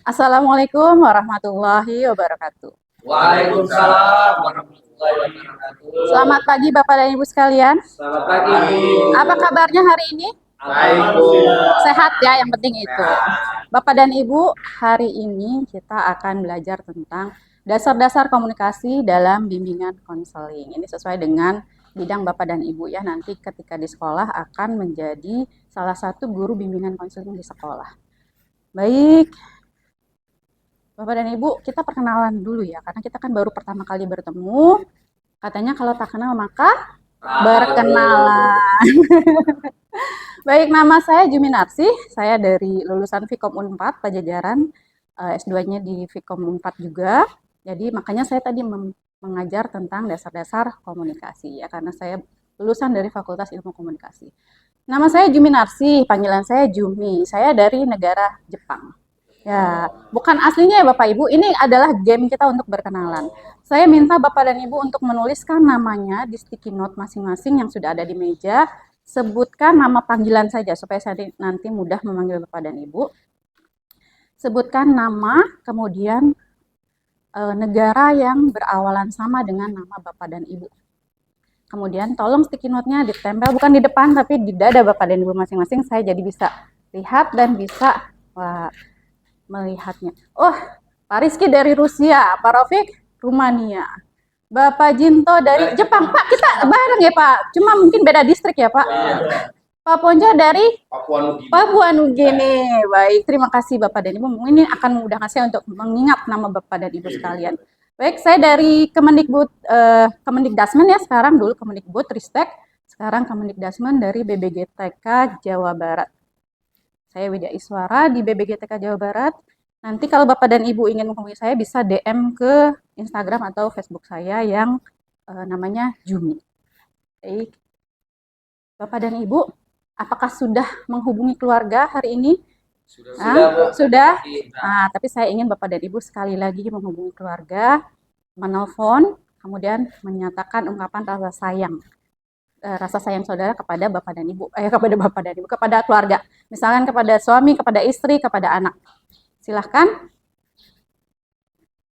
Assalamualaikum warahmatullahi wabarakatuh. Waalaikumsalam warahmatullahi wabarakatuh. Selamat pagi Bapak dan Ibu sekalian. Selamat pagi. Apa kabarnya hari ini? Baik, Bu. Sehat ya, yang penting itu. Sehat. Bapak dan Ibu, hari ini kita akan belajar tentang dasar-dasar komunikasi dalam bimbingan konseling. Ini sesuai dengan bidang Bapak dan Ibu ya, nanti ketika di sekolah akan menjadi salah satu guru bimbingan konseling di sekolah. Baik, Bapak dan Ibu, kita perkenalan dulu ya, karena kita kan baru pertama kali bertemu. Katanya kalau tak kenal maka berkenalan. Baik, nama saya Juminarsi. Saya dari lulusan Vkom Unpad Pajajaran, S2-nya di Vkom Unpad juga. Jadi makanya saya tadi mengajar tentang dasar-dasar komunikasi ya, karena saya lulusan dari Fakultas Ilmu Komunikasi. Nama saya Juminarsi, panggilan saya Jumi. Saya dari negara Jepang. Ya, bukan aslinya ya Bapak Ibu, ini adalah game kita untuk berkenalan. Saya minta Bapak dan Ibu untuk menuliskan namanya di sticky note masing-masing yang sudah ada di meja. Sebutkan nama panggilan saja supaya saya nanti mudah memanggil Bapak dan Ibu. Sebutkan nama, kemudian negara yang berawalan sama dengan nama Bapak dan Ibu. Kemudian tolong sticky note-nya ditempel bukan di depan tapi di dada Bapak dan Ibu masing-masing. Saya jadi bisa lihat dan bisa melihatnya. Oh, Pak Rizky dari Rusia, Pak Rafiq Rumania, Bapak Jinto dari Jepang. Pak, kita bareng ya Pak, cuma mungkin beda distrik ya Pak. Pak Ponco dari Papua Nugini. Baik, terima kasih Bapak dan Ibu. Ini akan memudahkan saya untuk mengingat nama Bapak dan Ibu sekalian. Baik, saya dari Kemendikbud, Kemendikdasmen ya sekarang, dulu Kemendikbud Ristek, sekarang Kemendikdasmen dari BBGTK Jawa Barat. Saya Widya Iswara di BBGTK Jawa Barat. Nanti kalau Bapak dan Ibu ingin menghubungi saya bisa DM ke Instagram atau Facebook saya yang namanya Jumi. Baik. Bapak dan Ibu, apakah sudah menghubungi keluarga hari ini? Sudah. Nah, tapi saya ingin Bapak dan Ibu sekali lagi menghubungi keluarga, menelpon, kemudian menyatakan ungkapan rasa sayang saudara kepada Bapak dan Ibu, kepada keluarga. Misalkan kepada suami, kepada istri, kepada anak. Silahkan.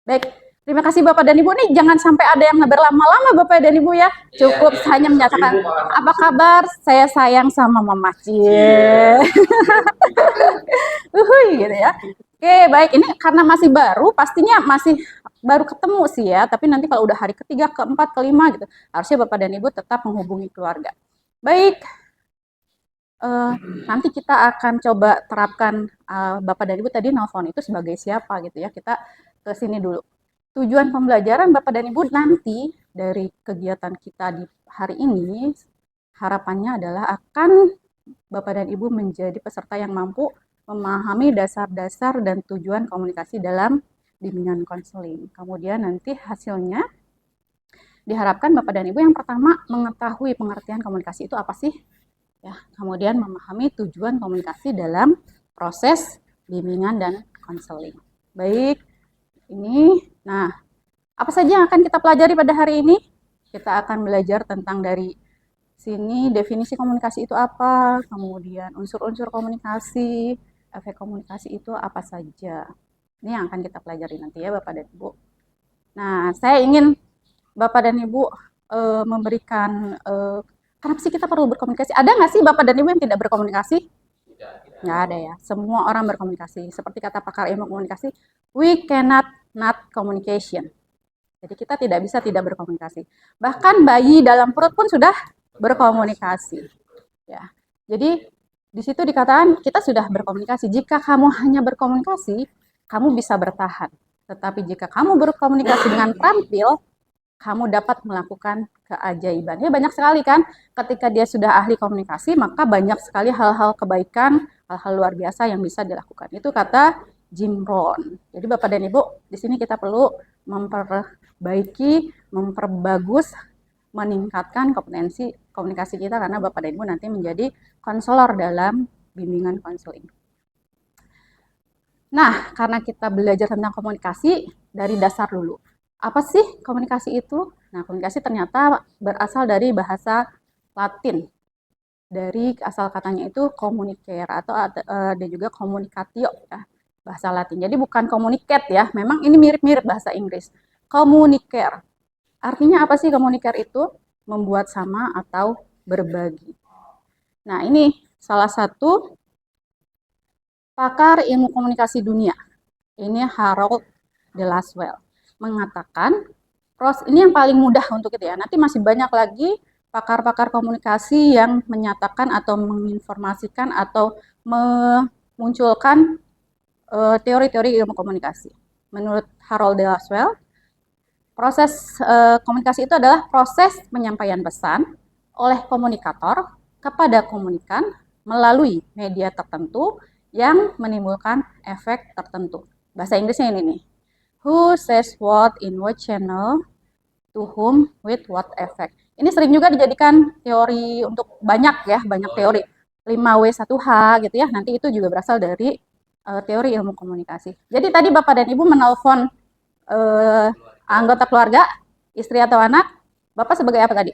Baik, terima kasih Bapak dan Ibu. Nih jangan sampai ada yang berlama-lama Bapak dan Ibu ya. Cukup hanya menyatakan, apa kabar? Saya sayang sama Mama Cie. Gitu ya. Oke, baik. Ini karena masih baru, pastinya masih baru ketemu sih ya. Tapi nanti kalau udah hari ketiga, keempat, kelima gitu, harusnya Bapak dan Ibu tetap menghubungi keluarga. Baik, nanti kita akan coba terapkan Bapak dan Ibu tadi nelfon itu sebagai siapa gitu ya. Kita ke sini dulu. Tujuan pembelajaran Bapak dan Ibu nanti dari kegiatan kita di hari ini, harapannya adalah akan Bapak dan Ibu menjadi peserta yang mampu memahami dasar-dasar dan tujuan komunikasi dalam bimbingan konseling. Kemudian nanti hasilnya diharapkan Bapak dan Ibu yang pertama mengetahui pengertian komunikasi itu apa sih? Ya, kemudian memahami tujuan komunikasi dalam proses bimbingan dan konseling. Baik, ini nah, apa saja yang akan kita pelajari pada hari ini? Kita akan belajar tentang dari sini definisi komunikasi itu apa, kemudian unsur-unsur komunikasi, efek komunikasi itu apa saja. Ini yang akan kita pelajari nanti ya Bapak dan Ibu. Nah, saya ingin Bapak dan Ibu memberikan kenapa sih kita perlu berkomunikasi? Ada nggak sih Bapak dan Ibu yang tidak berkomunikasi? Nggak ada ya. Semua orang berkomunikasi. Seperti kata pakar ilmu komunikasi, we cannot not communication. Jadi kita tidak bisa tidak berkomunikasi. Bahkan bayi dalam perut pun sudah berkomunikasi. Ya. Jadi di situ dikatakan kita sudah berkomunikasi. Jika kamu hanya berkomunikasi, kamu bisa bertahan. Tetapi jika kamu berkomunikasi dengan terampil, kamu dapat melakukan keajaiban. Ya banyak sekali kan, ketika dia sudah ahli komunikasi, maka banyak sekali hal-hal kebaikan, hal-hal luar biasa yang bisa dilakukan. Itu kata Jim Rohn. Jadi Bapak dan Ibu, di sini kita perlu memperbaiki, memperbagus, meningkatkan kompetensi komunikasi kita karena Bapak dan Ibu nanti menjadi konselor dalam bimbingan konseling. Nah, karena kita belajar tentang komunikasi dari dasar dulu. Apa sih komunikasi itu? Nah, komunikasi ternyata berasal dari bahasa Latin. Dari asal katanya itu communicare atau ada juga communicatio ya. bahasa Latin. Jadi bukan communicate ya, memang ini mirip-mirip bahasa Inggris. Communicare. Artinya apa sih communicare itu? Membuat sama atau berbagi. Nah, ini salah satu pakar ilmu komunikasi dunia. Ini Harold de Laswell mengatakan ini yang paling mudah untuk itu ya. Nanti masih banyak lagi pakar-pakar komunikasi yang menyatakan atau menginformasikan atau memunculkan teori-teori ilmu komunikasi. Menurut Harold de Laswell, proses komunikasi itu adalah proses penyampaian pesan oleh komunikator kepada komunikan melalui media tertentu yang menimbulkan efek tertentu. Bahasa Inggrisnya ini nih. Who says what in what channel, to whom, with what effect. Ini sering juga dijadikan teori untuk banyak teori. 5W1H gitu ya. Nanti itu juga berasal dari teori ilmu komunikasi. Jadi tadi Bapak dan Ibu menelpon anggota keluarga, istri atau anak, Bapak sebagai apa tadi?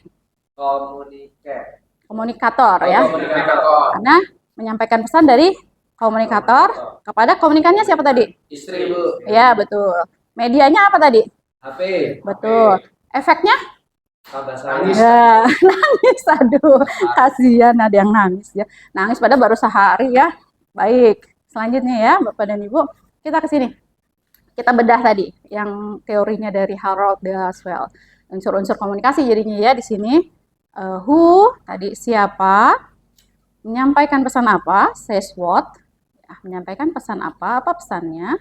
Komunikator ya. Komunikator. Karena menyampaikan pesan dari komunikator kepada komunikannya siapa tadi? Istri, Bu. Ya, betul. Medianya apa tadi? HP. Betul. Efeknya? Nangis. Ya, nangis. Aduh, kasihan ada yang nangis ya. Nangis pada baru sehari ya. Baik, selanjutnya ya Bapak dan Ibu, kita ke sini. Kita bedah tadi yang teorinya dari Harold de Laswell. Unsur-unsur komunikasi jadinya ya di sini. Who tadi siapa? Menyampaikan pesan apa? Says what? Ya, menyampaikan pesan apa pesannya?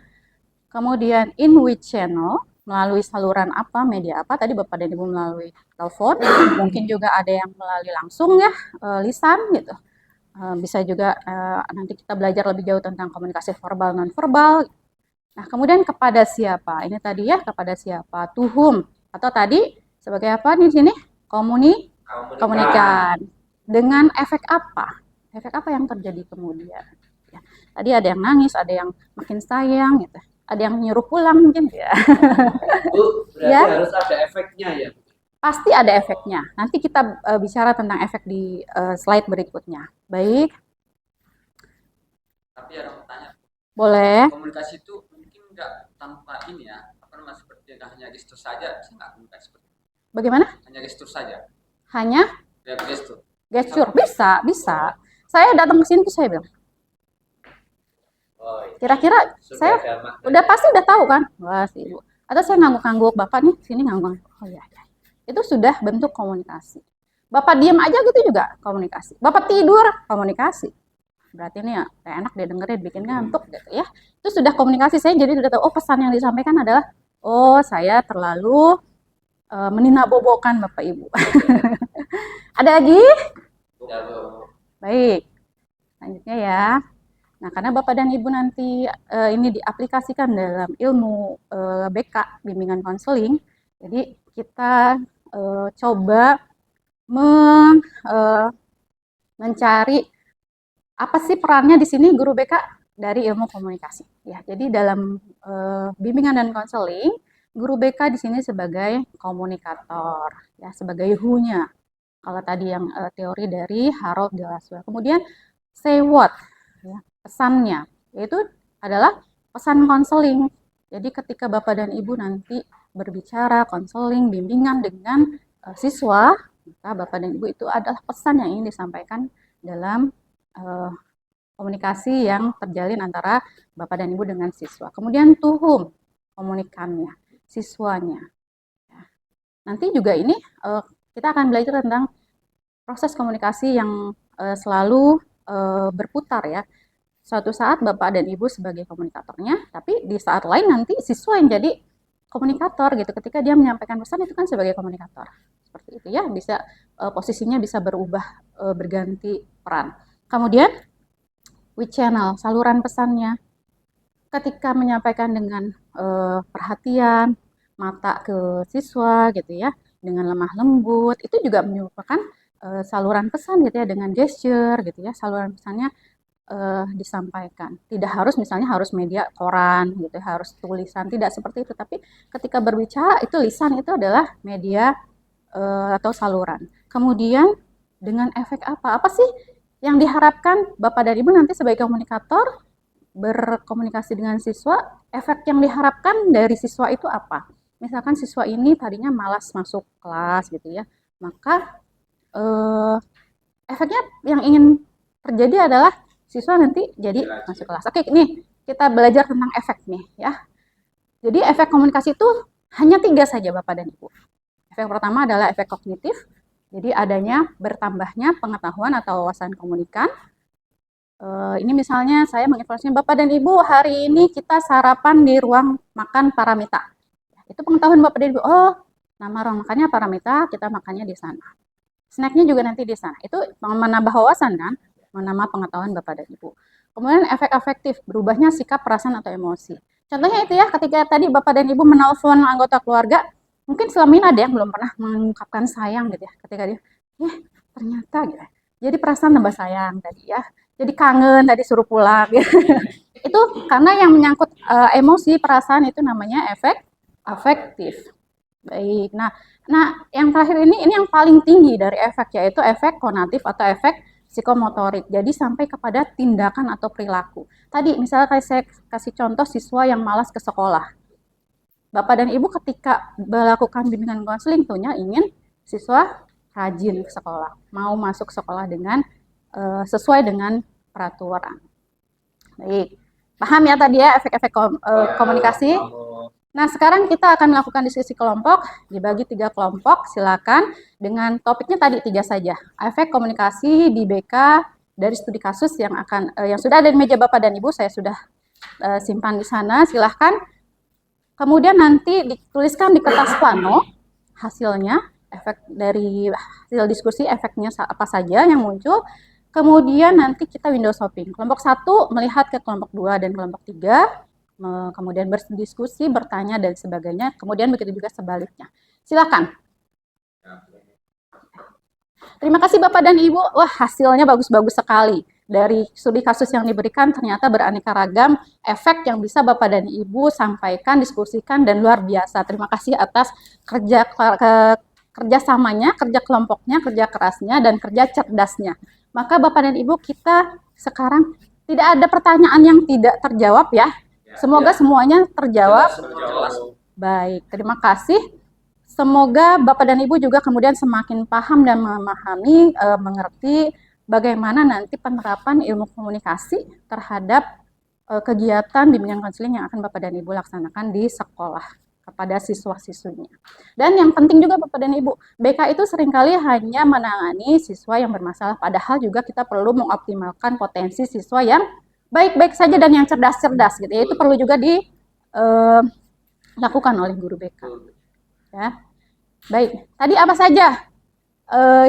Kemudian in which channel? Melalui saluran apa, media apa? Tadi Bapak dan Ibu melalui telepon, mungkin juga ada yang melalui langsung ya, lisan gitu. Bisa juga nanti kita belajar lebih jauh tentang komunikasi verbal non verbal. Nah, kemudian kepada siapa? Ini tadi ya, kepada siapa? To whom? Atau tadi sebagai apa di sini? Komunikan. Dengan efek apa? Efek apa yang terjadi kemudian? Ya, tadi ada yang nangis, ada yang makin sayang gitu. Ada yang nyuruh pulang mungkin ya. Bu, berarti Ya. harus ada efeknya ya. Pasti ada efeknya. Nanti kita bicara tentang efek di slide berikutnya. Baik. Tapi ada pertanyaan. Boleh. Komunikasi itu mungkin nggak tanpa ini ya, apa namanya, seperti hanya gestur saja, bisa nggak komunikasi seperti itu? Bagaimana? Hanya gestur saja. Hanya Ya, gestur. gestur. Bisa. Saya datang ke sini tuh saya bilang, Oh, iya. kira-kira saya udah pasti udah tahu kan? Wah, sih Ibu. Atau saya ngangguk-ngangguk, Bapak nih sini ngangguk. Oh iya. Itu sudah bentuk komunikasi. Bapak diam aja gitu juga komunikasi. Bapak tidur komunikasi. Berarti ini ya enak dia dengerin, bikin ngantuk gitu ya. Itu sudah komunikasi. Saya jadi udah tahu, oh pesan yang disampaikan adalah, oh saya terlalu meninabobokan Bapak Ibu. Ada lagi? Ya, Bu. Baik. Selanjutnya ya. Nah, karena Bapak dan Ibu nanti ini diaplikasikan dalam ilmu BK, bimbingan konseling, jadi kita coba mencari apa sih perannya di sini guru BK dari ilmu komunikasi. Ya, jadi dalam bimbingan dan konseling, guru BK di sini sebagai komunikator, ya, sebagai who-nya. Kalau tadi yang teori dari Harold de Laswell. Kemudian say what, ya, pesannya, yaitu adalah pesan konseling. Jadi ketika Bapak dan Ibu nanti berbicara konseling, bimbingan dengan siswa, maka Bapak dan Ibu itu adalah pesan yang ingin disampaikan dalam komunikasi yang terjalin antara Bapak dan Ibu dengan siswa. Kemudian to whom, komunikannya, siswanya. Nanti juga ini kita akan belajar tentang proses komunikasi yang selalu berputar ya. Suatu saat Bapak dan Ibu sebagai komunikatornya, tapi di saat lain nanti siswa yang jadi komunikator gitu. Ketika dia menyampaikan pesan itu kan sebagai komunikator. Seperti itu ya, bisa posisinya bisa berubah, berganti peran. Kemudian which channel, saluran pesannya. Ketika menyampaikan dengan perhatian, mata ke siswa gitu ya, dengan lemah lembut, itu juga merupakan saluran pesan gitu ya, dengan gesture gitu ya, saluran pesannya disampaikan. Tidak harus misalnya harus media koran gitu, harus tulisan, tidak seperti itu. Tapi ketika berbicara itu lisan itu adalah media atau saluran. Kemudian dengan efek apa? Apa sih yang diharapkan Bapak dan Ibu nanti sebagai komunikator berkomunikasi dengan siswa, efek yang diharapkan dari siswa itu apa? Misalkan siswa ini tadinya malas masuk kelas gitu ya, maka eh, efeknya yang ingin terjadi adalah siswa nanti jadi masuk kelas. Oke, nih kita belajar tentang efek nih ya. Jadi efek komunikasi itu hanya 3 saja Bapak dan Ibu. Efek pertama adalah efek kognitif, jadi adanya bertambahnya pengetahuan atau wawasan komunikan. Ini misalnya saya menginformasikan Bapak dan Ibu, hari ini kita sarapan di ruang makan Paramita. Itu pengetahuan Bapak dan Ibu, oh nama ruang makannya Paramita, kita makannya di sana. Snacknya juga nanti di sana. Itu menambah wawasan kan, menambah pengetahuan Bapak dan Ibu. Kemudian efek afektif, berubahnya sikap, perasaan, atau emosi. Contohnya itu ya, ketika tadi Bapak dan Ibu menelpon anggota keluarga, mungkin selama ini ada yang belum pernah mengungkapkan sayang gitu ya, ketika dia, ternyata gitu. Jadi perasaan tambah sayang tadi ya. Jadi kangen tadi suruh pulang gitu. Itu karena yang menyangkut emosi, perasaan itu namanya efek afektif. Baik. Nah, yang terakhir ini yang paling tinggi dari efek, yaitu efek konatif atau efek psikomotorik. Jadi sampai kepada tindakan atau perilaku. Tadi misalnya saya kasih contoh siswa yang malas ke sekolah. Bapak dan Ibu ketika melakukan bimbingan konseling tentunya ingin siswa rajin ke sekolah, mau masuk sekolah dengan sesuai dengan peraturan. Baik, paham ya tadi ya efek-efek komunikasi? Nah, sekarang kita akan melakukan diskusi kelompok, dibagi 3 kelompok, silakan dengan topiknya tadi 3 saja. Efek komunikasi di BK dari studi kasus yang sudah ada di meja Bapak dan Ibu, saya sudah simpan di sana, silahkan. Kemudian nanti dituliskan di kertas plano hasilnya, efek dari hasil diskusi, efeknya apa saja yang muncul. Kemudian nanti kita window shopping. Kelompok 1 melihat ke kelompok 2 dan kelompok 3, kemudian berdiskusi, bertanya, dan sebagainya. Kemudian begitu juga sebaliknya. Silakan. Terima kasih Bapak dan Ibu. Wah, hasilnya bagus-bagus sekali. Dari studi kasus yang diberikan ternyata beraneka ragam efek yang bisa Bapak dan Ibu sampaikan, diskusikan, dan luar biasa. Terima kasih atas kerjasamanya, kerja kelompoknya, kerja kerasnya, dan kerja cerdasnya. Maka Bapak dan Ibu, kita sekarang tidak ada pertanyaan yang tidak terjawab ya. Semoga semuanya terjawab. Baik, terima kasih. Semoga Bapak dan Ibu juga kemudian semakin paham dan memahami, mengerti bagaimana nanti penerapan ilmu komunikasi terhadap kegiatan bimbingan konseling yang akan Bapak dan Ibu laksanakan di sekolah kepada siswa-siswinya. Dan yang penting juga Bapak dan Ibu, BK itu seringkali hanya menangani siswa yang bermasalah, padahal juga kita perlu mengoptimalkan potensi siswa yang baik-baik saja dan yang cerdas-cerdas gitu ya. Itu perlu juga dilakukan oleh guru BK. Ya. Baik, tadi apa saja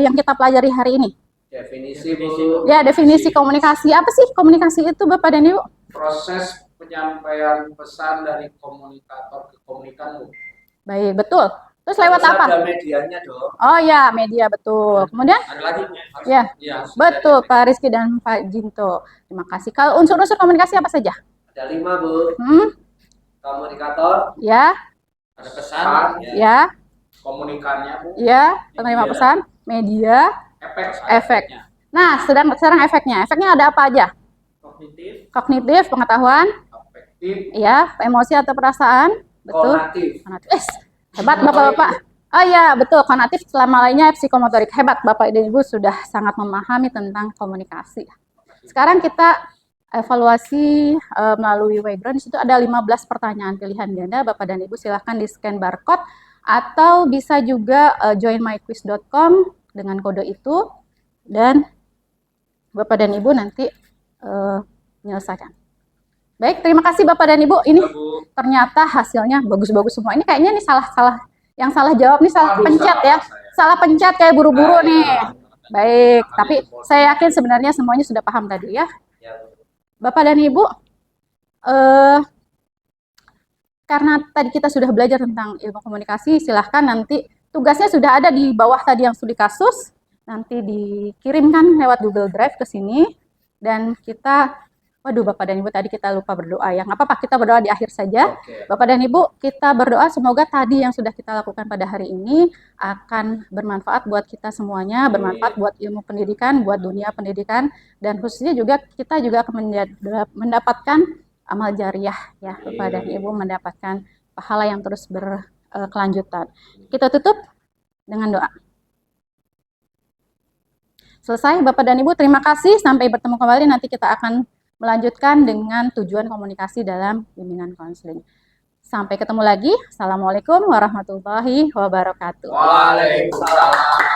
yang kita pelajari hari ini? Definisi Bu. Ya, definisi komunikasi. Apa sih komunikasi itu Bapak dan Ibu? Proses penyampaian pesan dari komunikator ke komunikan Bu. Baik, betul. Terus lewat apa? Ada medianya dong. Oh ya, media, betul. Kemudian? Ada lagi? Ya, betul Pak Rizky dan Pak Jinto. Terima kasih. Kalau unsur-unsur komunikasi apa saja? Ada 5 Bu. Komunikator. Ya. Ada pesan. Ya. Komunikannya Bu. Ya, penerima pesan. Media. Efek. Nah, sekarang efeknya. Efeknya ada apa aja? Kognitif, pengetahuan. Afektif. Ya, emosi atau perasaan. Betul. Konatif. Hebat Bapak-Bapak. Oh ya, betul. Konatif selama lainnya psikomotorik. Hebat Bapak dan Ibu sudah sangat memahami tentang komunikasi. Sekarang kita evaluasi melalui Wayground. Di situ ada 15 pertanyaan pilihan ganda. Bapak dan Ibu silahkan di-scan barcode atau bisa juga joinmyquiz.com dengan kode itu, dan Bapak dan Ibu nanti menyelesaikan. Baik, terima kasih Bapak dan Ibu. Ini ternyata hasilnya bagus-bagus semua. Ini kayaknya nih yang salah jawab nih salah pencet ya. Salah pencet kayak buru-buru nih. Baik, tapi saya yakin sebenarnya semuanya sudah paham tadi ya. Bapak dan Ibu, karena tadi kita sudah belajar tentang ilmu komunikasi, silahkan nanti tugasnya sudah ada di bawah tadi yang studi kasus, nanti dikirimkan lewat Google Drive ke sini, dan kita Waduh, Bapak dan Ibu, tadi kita lupa berdoa ya. Nggak apa-apa, kita berdoa di akhir saja. Oke. Bapak dan Ibu, kita berdoa semoga tadi yang sudah kita lakukan pada hari ini akan bermanfaat buat kita semuanya, bermanfaat buat ilmu pendidikan, buat dunia pendidikan, dan khususnya juga kita juga akan mendapatkan amal jariah ya, Bapak dan Ibu, mendapatkan pahala yang terus berkelanjutan. Kita tutup dengan doa. Selesai, Bapak dan Ibu, terima kasih. Sampai bertemu kembali, nanti kita akan melanjutkan dengan tujuan komunikasi dalam bimbingan konseling. Sampai ketemu lagi. Assalamualaikum warahmatullahi wabarakatuh. Waalaikumsalam.